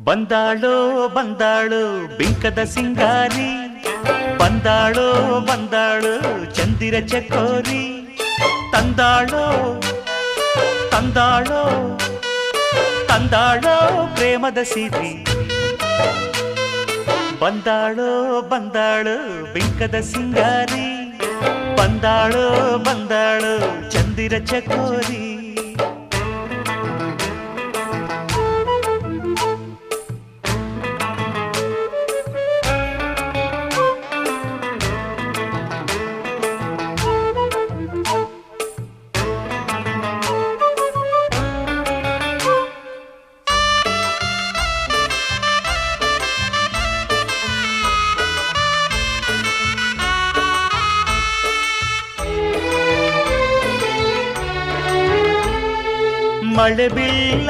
ಬಂದಾಳೋ ಬಂದಾಳು ಬಿಂಕದ ಸಿಂಗಾರಿ, ಬಂದಾಳೋ ಬಂದಾಳು ಚಂದಿರ ಚಕೋರಿ, ತಂದಾಳೋ ತಂದಾಳೋ ತಂದಾಳೋ ಪ್ರೇಮದ ಸಿರಿ. ಬಂದಾಳೋ ಬಂದಾಳು ಬಿಂಕದ ಸಿಂಗಾರಿ, ಬಂದಾಳೋ ಬಂದಾಳು ಚಂದಿರ ಚಕೋರಿ. ಮಳೆ ಬೀಳ